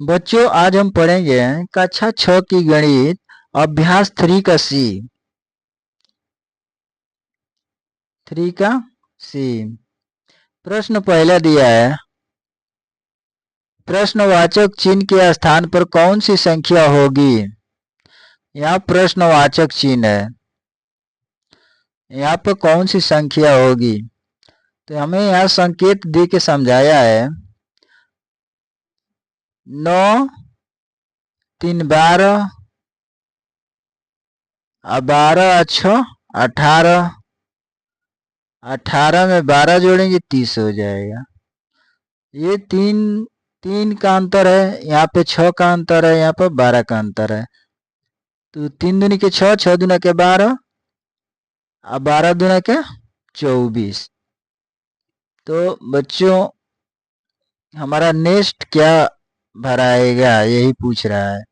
बच्चों आज हम पढ़ेंगे कक्षा 6 की गणित अभ्यास 3 का सी। 3 का सी प्रश्न पहला दिया है, प्रश्नवाचक चिन्ह के स्थान पर कौन सी संख्या होगी। यहाँ प्रश्नवाचक चिन्ह है, यहाँ पर कौन सी संख्या होगी। तो हमें यहाँ संकेत दे के समझाया है 9 3 12 12 6 18 18 में 12 जोड़ेंगे 30 हो जाएगा। ये तीन का अंतर है, यहाँ पे 6 का अंतर है, यहाँ पर 12 का अंतर है। तो 3 दूनी के 6, 6 दूना के 12 और 12 दूना के 24। तो बच्चों हमारा नेक्स्ट क्या भराएगा यही पूछ रहा है।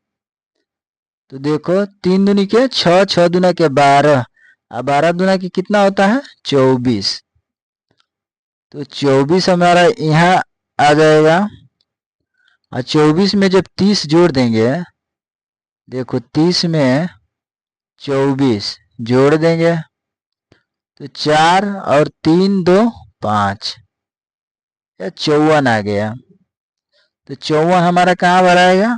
तो देखो 3 दूनी के 6, 6 दूना के 12 और 12 दूना के कितना होता है 24। तो 24 हमारा यहाँ आ जाएगा और 24 में जब 30 जोड़ देंगे, देखो 30 में 24 जोड़ देंगे तो 4 और 3 2 5 या 54 आ गया। तो 54 हमारा कहाँ भराएगा,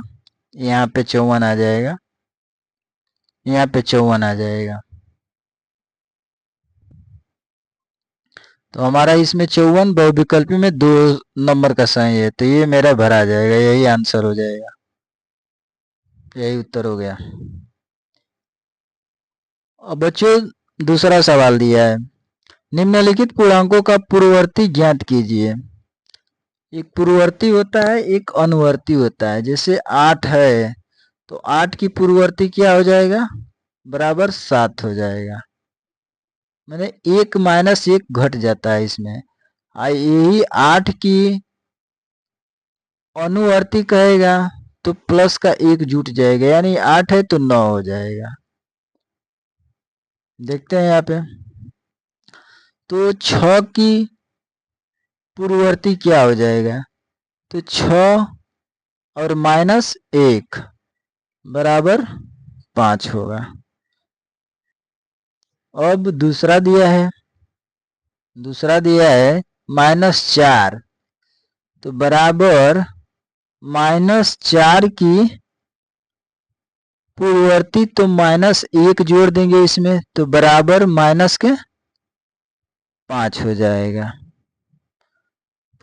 यहाँ पे 54 आ जाएगा, यहाँ पे 54 आ जाएगा। तो हमारा इसमें 54 बहुविकल्पी में 2 नंबर का सही है, तो ये मेरा भरा जाएगा, यही आंसर हो जाएगा, यही उत्तर हो गया। अब बच्चों दूसरा सवाल दिया है, निम्नलिखित पूर्णांकों का पूर्ववर्ती ज्ञात कीजिए। एक पूर्ववर्ती होता है, एक अनुवर्ती होता है। जैसे 8 है तो 8 की पूर्ववर्ती क्या हो जाएगा, बराबर 7 हो जाएगा। मैंने 1 माइनस 1 घट जाता है इसमें। यही 8 की अनुवर्ती कहेगा तो प्लस का 1 जुट जाएगा, यानी 8 है तो 9 हो जाएगा। देखते हैं यहाँ पे, तो 6 की पूर्ववर्ती क्या हो जाएगा, तो 6 और माइनस 1 बराबर 5 होगा। अब दूसरा दिया है, -4 तो बराबर -4 की पूर्ववर्ती तो -1 जोड़ देंगे इसमें तो बराबर माइनस के 5 हो जाएगा।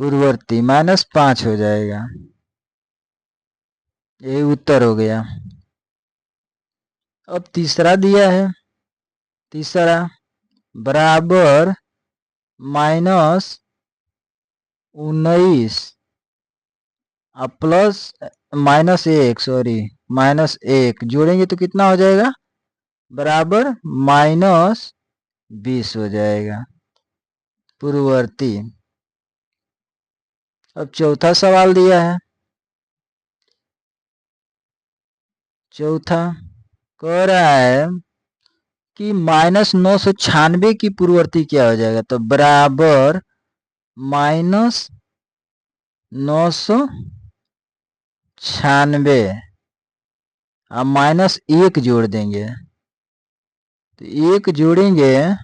पूर्ववर्ती -5 हो जाएगा, यही उत्तर हो गया। अब तीसरा दिया है, तीसरा बराबर -19 प्लस -1 जोड़ेंगे तो कितना हो जाएगा, बराबर -20 हो जाएगा पूर्ववर्ती। अब चौथा सवाल दिया है, चौथा कह रहा है कि -996 की पूर्ववर्ती क्या हो जाएगा, तो बराबर -996 अब -1 जोड़ देंगे तो 1 जोड़ेंगे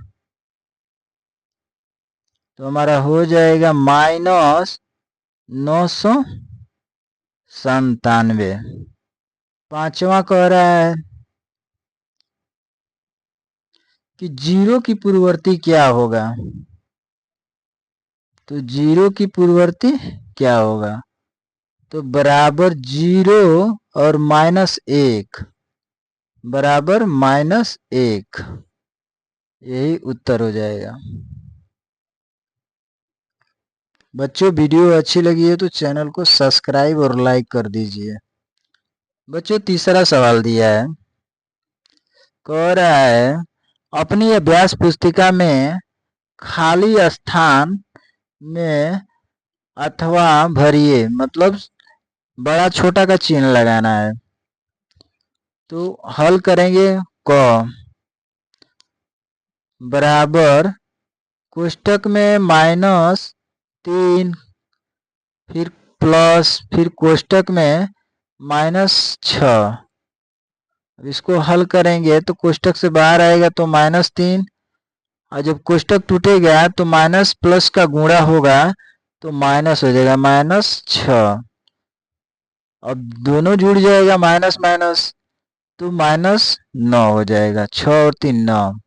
तो हमारा हो जाएगा -997। पांचवा कह रहा है कि 0 की पूर्ववर्ती क्या होगा, तो 0 की पूर्ववर्ती क्या होगा, तो बराबर 0 और -1 बराबर -1, यही उत्तर हो जाएगा। बच्चों वीडियो अच्छी लगी है तो चैनल को सब्सक्राइब और लाइक कर दीजिए। बच्चों तीसरा सवाल दिया है, कह रहा है अपनी अभ्यास पुस्तिका में खाली स्थान में अथवा भरिए, मतलब बड़ा छोटा का चिन्ह लगाना है। तो हल करेंगे क बराबर कोष्टक में -3 फिर प्लस फिर कोष्टक में -6। अब इसको हल करेंगे तो कोष्टक से बाहर आएगा तो -3, और जब कोष्टक टूटेगा तो माइनस प्लस का गुणा होगा तो माइनस हो जाएगा -6। अब दोनों जुड़ जाएगा माइनस माइनस, तो -9 हो जाएगा। 6 और 3 9।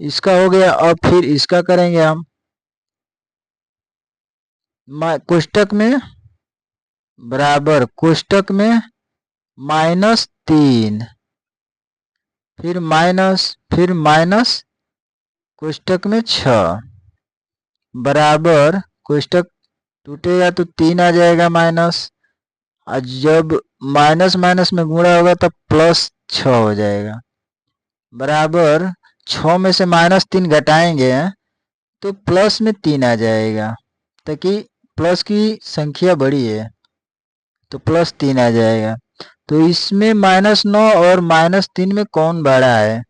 इसका हो गया। अब फिर इसका करेंगे हम। कोष्टक में बराबर, कोष्टक में -3, फिर माइनस कोष्टक में 6 बराबर, कोष्टक टूटेगा तो 3 आ जाएगा माइनस, और जब माइनस माइनस में गुणा होगा तब +6 हो जाएगा बराबर। 6 में से -3 घटाएंगे तो प्लस में 3 आ जाएगा, ताकि प्लस की संख्या बड़ी है तो +3 आ जाएगा। तो इसमें -9 और -3 में कौन बड़ा है?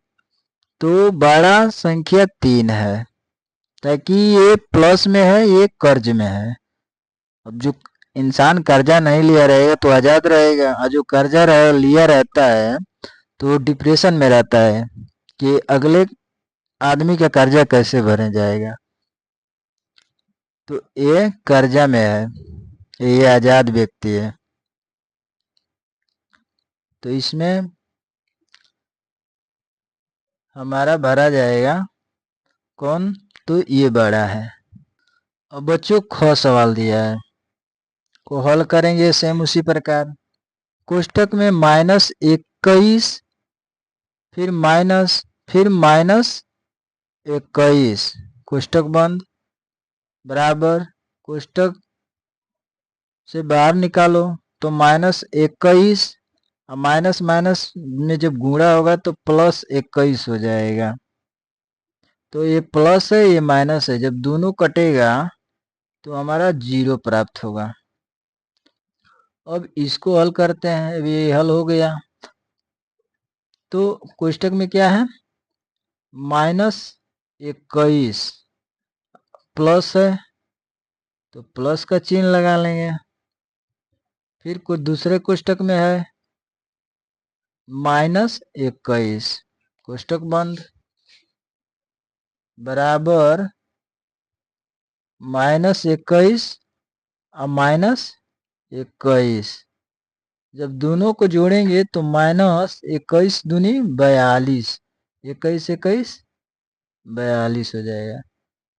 तो बड़ा संख्या 3 है, ताकि ये प्लस में है, ये कर्ज में है। अब जो इंसान कर्जा नहीं लिया रहेगा तो आजाद रहेगा, और जो कर्जा लिया रहता है तो डिप्रेशन में रहता है कि अगले आदमी का कर्जा कैसे भरे जाएगा। तो ये कर्जा में है, ये आजाद व्यक्ति है। तो इसमें हमारा भरा जाएगा कौन? तो ये बड़ा है। अब बच्चों ख सवाल दिया है, को हल करेंगे सेम उसी प्रकार। कोष्टक में -21, फिर -21, कोष्टक बंद बराबर, कोष्टक से बाहर निकालो तो -21, और माइनस माइनस में जब गुणा होगा तो +21 हो जाएगा। तो ये प्लस है, ये माइनस है, जब दोनों कटेगा तो हमारा 0 प्राप्त होगा। अब इसको हल करते हैं। अब ये हल हो गया तो कोष्टक में क्या है? -21 प्लस है तो प्लस का चिन्ह लगा लेंगे। फिर कुछ दूसरे कोष्टक में है -21, कोष्टक बंद बराबर, -21 और -21, जब दोनों को जोड़ेंगे तो -21 दूनी 42, 21 42 हो जाएगा।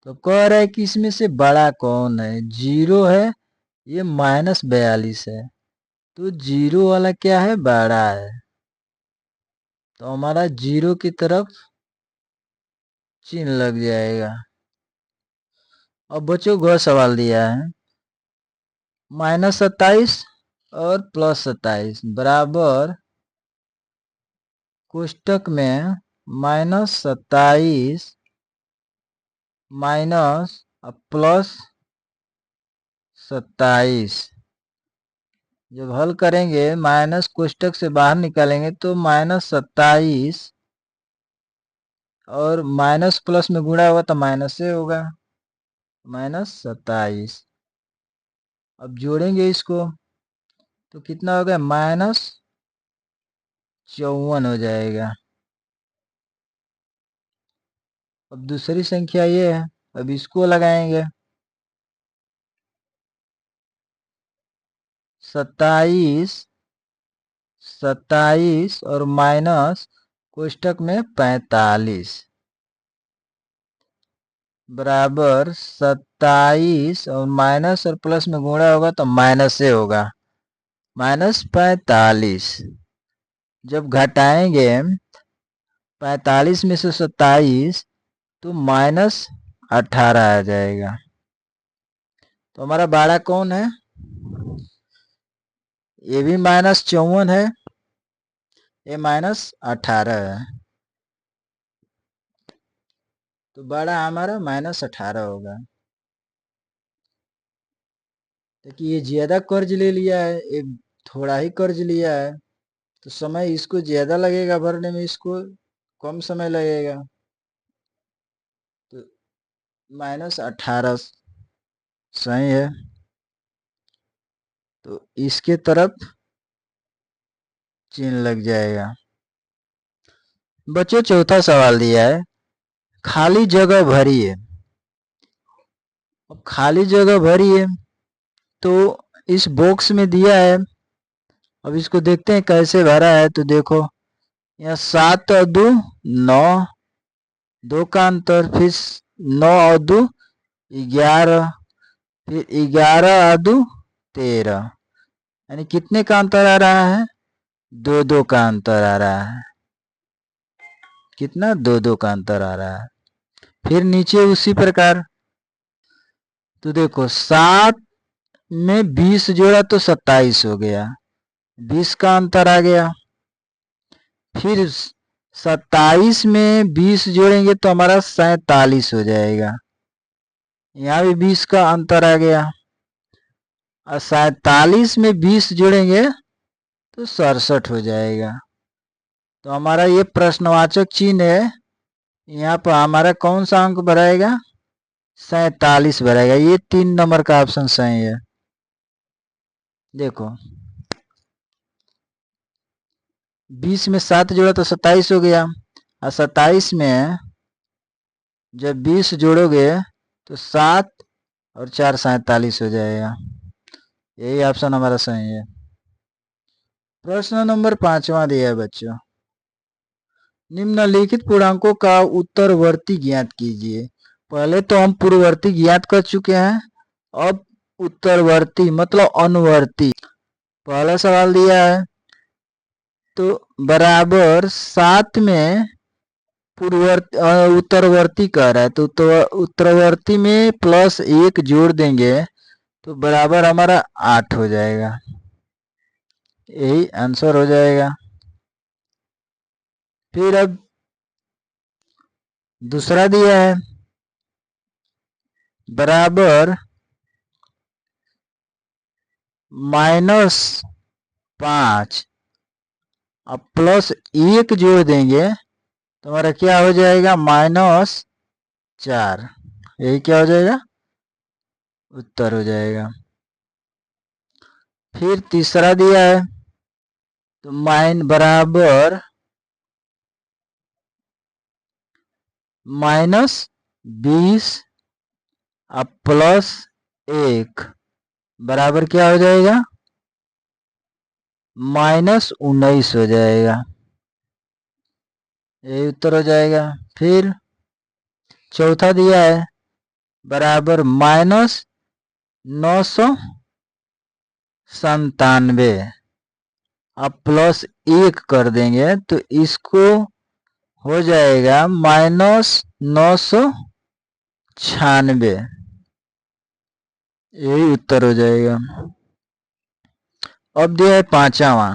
तो कह रहा है कि इसमें से बड़ा कौन है? 0 है, ये -42 है, तो 0 वाला क्या है? बड़ा है। तो हमारा 0 की तरफ चिन्ह लग जाएगा। अब बच्चों को सवाल दिया है -27 और +27 बराबर, कोष्टक में -27 माइनस +27, जब हल करेंगे माइनस कोष्टक से बाहर निकालेंगे तो -27 और माइनस प्लस में गुणा होगा तो माइनस से होगा, -27। अब जोड़ेंगे इसको तो कितना हो गया? -54 हो जाएगा। अब दूसरी संख्या ये है, अब इसको लगाएंगे 27 और माइनस कोष्टक में 45 बराबर, 27 और माइनस और प्लस में गुणा होगा तो माइनस से होगा, -45। जब घटाएंगे 45 में से 27 तो -18 आ जाएगा। तो हमारा बड़ा कौन है? ये भी -54 है, ये -18 है, तो बड़ा हमारा -18 होगा। क्योंकि ये ज्यादा कर्ज ले लिया है, ये थोड़ा ही कर्ज लिया है, तो समय इसको ज्यादा लगेगा भरने में, इसको कम समय लगेगा। तो -18 सही है। तो इसके तरफ चिन्ह लग जाएगा। बच्चों चौथा सवाल दिया है, खाली जगह भरी है। अब खाली जगह भरी है तो इस बॉक्स में दिया है, अब इसको देखते हैं कैसे भरा है। तो देखो यहाँ 7 और 2 9, 2 का अंतर, फिर 9 और 2 11, फिर 11 और 2 13, यानी कितने का अंतर आ रहा है? 2 2 का अंतर आ रहा है। कितना? 2 2 का अंतर आ रहा है। फिर नीचे उसी प्रकार, तो देखो 7 में 20 जोड़ा तो 27 हो गया, 20 का अंतर आ गया। फिर 27 में 20 जोड़ेंगे तो हमारा 47 हो जाएगा, यहाँ भी 20 का अंतर आ गया। और 47 में 20 जोड़ेंगे तो 67 हो जाएगा। तो हमारा ये प्रश्नवाचक चिन्ह है, यहाँ पर हमारा कौन सा अंक भराएगा? 47 भराएगा। ये 3 नंबर का ऑप्शन सही है। देखो 20 में 7 जोड़ा तो 27 हो गया, और 27 में जब 20 जोड़ोगे तो 7 और 4 47 हो जाएगा। यही ऑप्शन हमारा सही है। प्रश्न नंबर 5वां दिया है बच्चों, निम्नलिखित पूर्णांकों का उत्तरवर्ती ज्ञात कीजिए। पहले तो हम पूर्ववर्ती ज्ञात कर चुके हैं, अब उत्तरवर्ती मतलब अनुवर्ती। पहला सवाल दिया है तो बराबर 7 में पूर्ववर्ती उत्तरवर्ती कह रहा है, तो उत्तरवर्ती में +1 जोड़ देंगे तो बराबर हमारा 8 हो जाएगा। यही आंसर हो जाएगा। फिर अब दूसरा दिया है बराबर -5, अब +1 जोड़ देंगे तो हमारा क्या हो जाएगा? -4। यही क्या हो जाएगा? उत्तर हो जाएगा। फिर तीसरा दिया है तो बराबर -20 अब +1 बराबर क्या हो जाएगा? -19 हो जाएगा। यही उत्तर हो जाएगा। फिर चौथा दिया है बराबर -997, अब +1 कर देंगे तो इसको हो जाएगा -996। यही उत्तर हो जाएगा। अब दिया है 5वां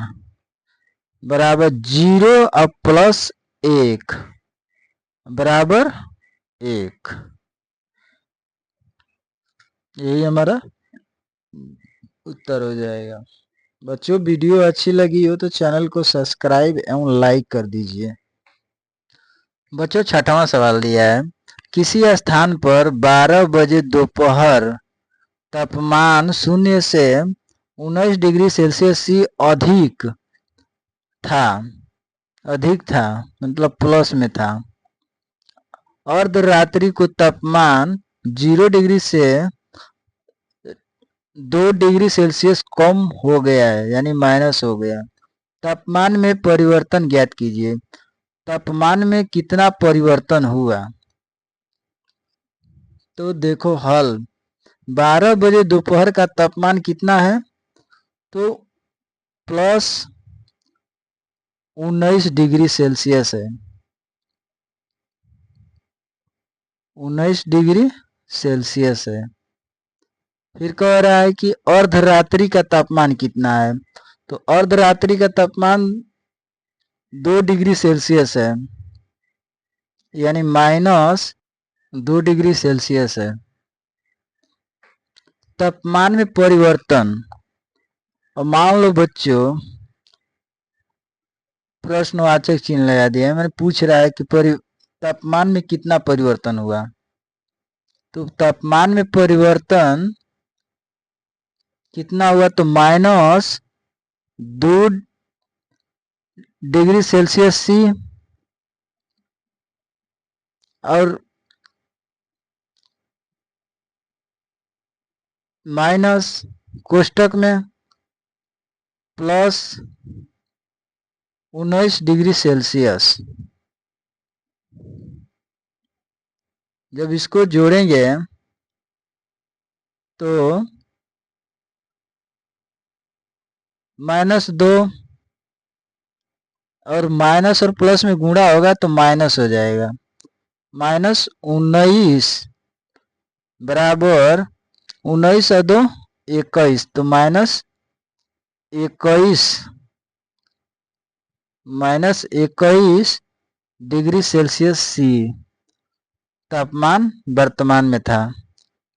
बराबर 0 अब +1 बराबर 1। यही हमारा उत्तर हो जाएगा। बच्चों वीडियो अच्छी लगी हो तो चैनल को सब्सक्राइब एवं लाइक कर दीजिए। बच्चों 6वां सवाल दिया है, किसी स्थान पर 12 बजे दोपहर तापमान 0 से 19 डिग्री सेल्सियस से अधिक था मतलब प्लस में था। अर्धरात्रि को तापमान 0 डिग्री से 2 डिग्री सेल्सियस कम हो गया है, यानी माइनस हो गया। तापमान में परिवर्तन ज्ञात कीजिए। तापमान में कितना परिवर्तन हुआ? तो देखो हल, 12 बजे दोपहर का तापमान कितना है? तो +19 डिग्री सेल्सियस है। 19 डिग्री सेल्सियस है। फिर कह रहा है कि अर्धरात्रि का तापमान कितना है? तो अर्धरात्रि का तापमान 2 डिग्री सेल्सियस है, यानी -2 डिग्री सेल्सियस है। तापमान में परिवर्तन, और मान लो बच्चों प्रश्नवाचक चिन्ह लगा दिया है, मैंने पूछ रहा है कि तापमान में कितना परिवर्तन हुआ। तो तापमान में परिवर्तन कितना हुआ, तो -2 डिग्री सेल्सियस C और माइनस कोष्टक में +19 डिग्री सेल्सियस। जब इसको जोड़ेंगे तो -2 और माइनस और प्लस में गुणा होगा तो माइनस हो जाएगा। -19 बराबर 19 और 2 21, तो -21 डिग्री सेल्सियस C तापमान वर्तमान में था।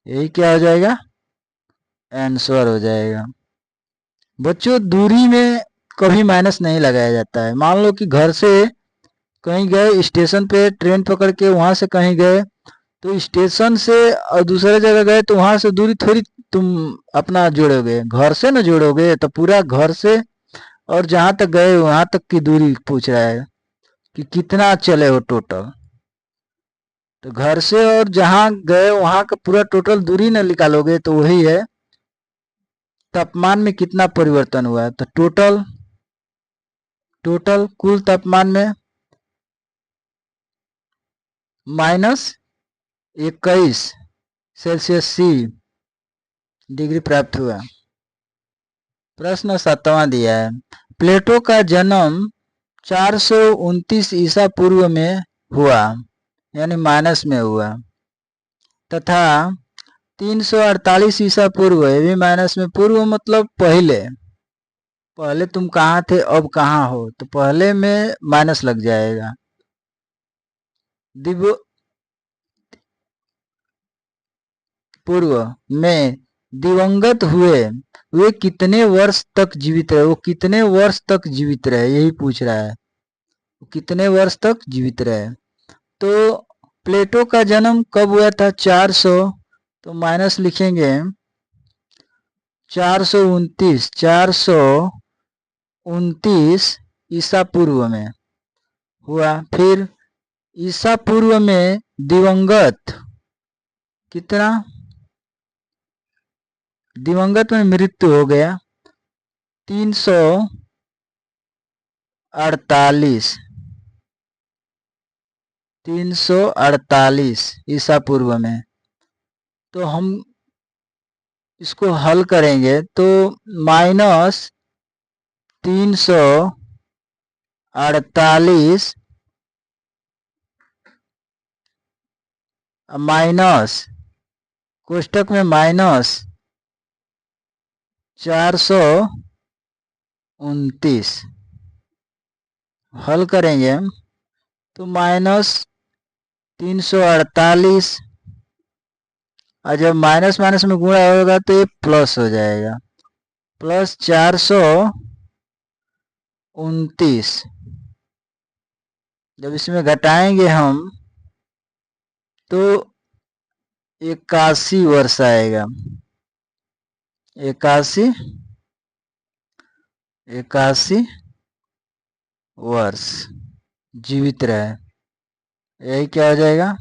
यही क्या हो जाएगा, आंसर हो जाएगा। बच्चों दूरी में कभी माइनस नहीं लगाया जाता है। मान लो कि घर से कहीं गए, स्टेशन पे ट्रेन पकड़ के वहां से कहीं गए, तो स्टेशन से और दूसरे जगह गए तो वहां से दूरी थोड़ी तुम अपना जोड़ोगे, घर से ना जोड़ोगे। तो पूरा घर से और जहां तक गए वहां तक की दूरी पूछ रहा है कि कितना चले हो टोटल। तो घर से और जहां गए वहां का पूरा टोटल दूरी ना निकालोगे तो वही है तापमान में कितना परिवर्तन हुआ है। तो टोटल कुल तापमान में -21 सेल्सियस C डिग्री प्राप्त हुआ। प्रश्न 7वां दिया है, प्लेटो का जन्म 429 ईसा पूर्व में हुआ, यानी माइनस में हुआ, तथा 348 ईसा पूर्व, ये भी माइनस में, पूर्व मतलब पहले तुम कहाँ थे अब कहाँ हो, तो पहले में माइनस लग जाएगा। पूर्व में दिवंगत हुए वे कितने वर्ष तक जीवित रहे, वो कितने वर्ष तक जीवित रहे यही पूछ रहा है, कितने वर्ष तक जीवित रहे। तो प्लेटो का जन्म कब हुआ था, 400, तो माइनस लिखेंगे 429 ईसा पूर्व में हुआ। फिर ईसा पूर्व में दिवंगत कितना, दिवंगत में मृत्यु हो गया 348 ईसा पूर्व में। तो हम इसको हल करेंगे तो -348 माइनस कोष्टक में -429 हल करेंगे तो -348 और जब माइनस माइनस में गुणा होगा तो ये प्लस हो जाएगा, +429। जब इसमें घटाएंगे हम तो 81 वर्ष आएगा, 81 वर्ष जीवित रहे। यही क्या हो जाएगा,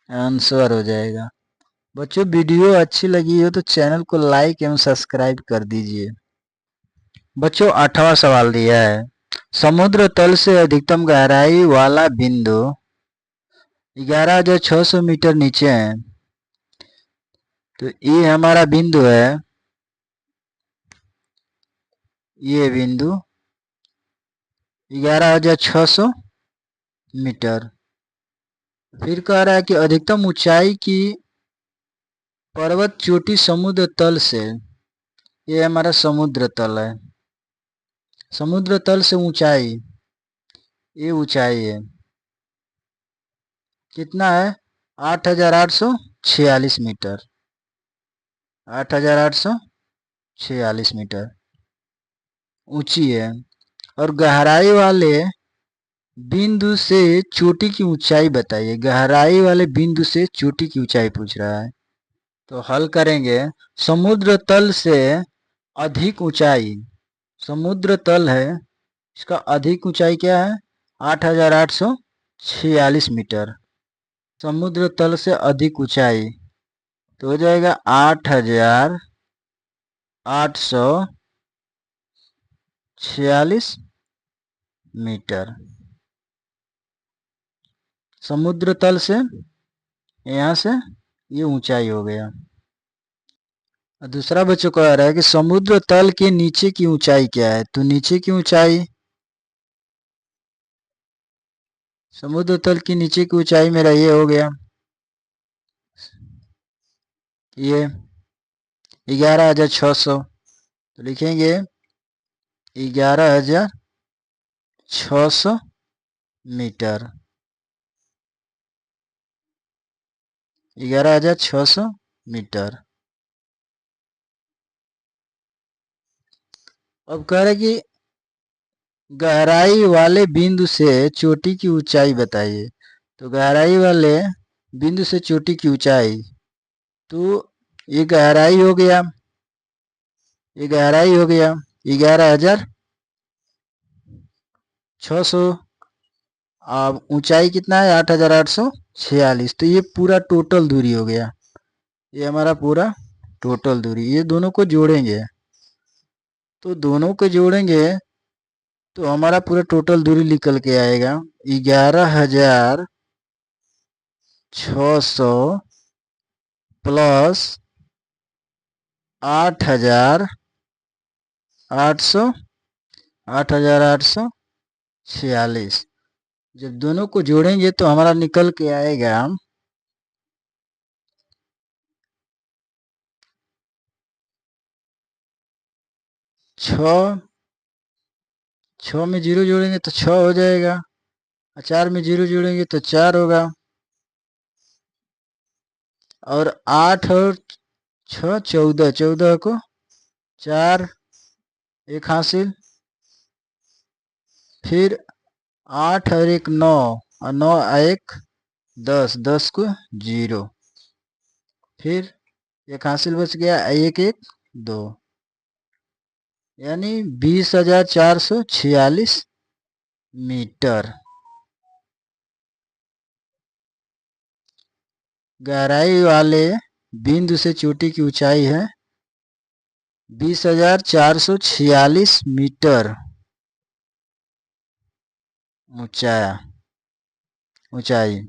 आंसर हो जाएगा। बच्चों वीडियो अच्छी लगी हो तो चैनल को लाइक एवं सब्सक्राइब कर दीजिए। बच्चों 8वां सवाल दिया है, समुद्र तल से अधिकतम गहराई वाला बिंदु 11,600 मीटर नीचे है। तो ये हमारा बिंदु है, ये बिंदु 11,600 मीटर। फिर कह रहा है कि अधिकतम ऊंचाई की पर्वत चोटी समुद्र तल से, ये हमारा समुद्र तल है, समुद्र तल से ऊंचाई, ये ऊंचाई है कितना है, 8,846 मीटर, 8,846 मीटर ऊंची है। और गहराई वाले बिंदु से चोटी की ऊंचाई बताइए, गहराई वाले बिंदु से चोटी की ऊंचाई पूछ रहा है। तो हल करेंगे। समुद्र तल से अधिक ऊंचाई, समुद्र तल है, इसका अधिक ऊंचाई क्या है? 8,846 मीटर। समुद्र तल से अधिक ऊंचाई तो हो जाएगा 8,846 मीटर। समुद्र तल से यहाँ से ये ऊंचाई हो गया। दूसरा बच्चों को आ रहा है कि समुद्र तल के नीचे की ऊंचाई क्या है? तो नीचे की ऊंचाई, समुद्र तल की नीचे की ऊंचाई मेरा ये हो गया, ये 11,600। तो लिखेंगे 11,600 मीटर, 11,600 मीटर। अब कह रहे कि गहराई वाले बिंदु से चोटी की ऊंचाई बताइए। तो गहराई वाले बिंदु से चोटी की ऊंचाई, तो ये गहराई हो गया, ये गहराई हो गया 11,600। अब ऊंचाई कितना है? 8,846। तो ये पूरा टोटल दूरी हो गया, ये हमारा पूरा टोटल दूरी। ये दोनों को जोड़ेंगे, तो दोनों को जोड़ेंगे तो हमारा पूरा टोटल दूरी निकल के आएगा 11,600 प्लस 8,846। जब दोनों को जोड़ेंगे तो हमारा निकल के आएगा 6 में 0 जोड़ेंगे तो 6 हो जाएगा, 4 में 0 जोड़ेंगे तो 4 होगा, और 8 और 6 14, 14 को 4 1 हासिल, फिर 8 और 1 9, और 9 1 10, 10 को 0, फिर 1 हासिल बच गया, 1 1 2, यानी 20,446 मीटर। गहराई वाले बिंदु से चोटी की ऊंचाई है 20,446 मीटर ऊंचाई।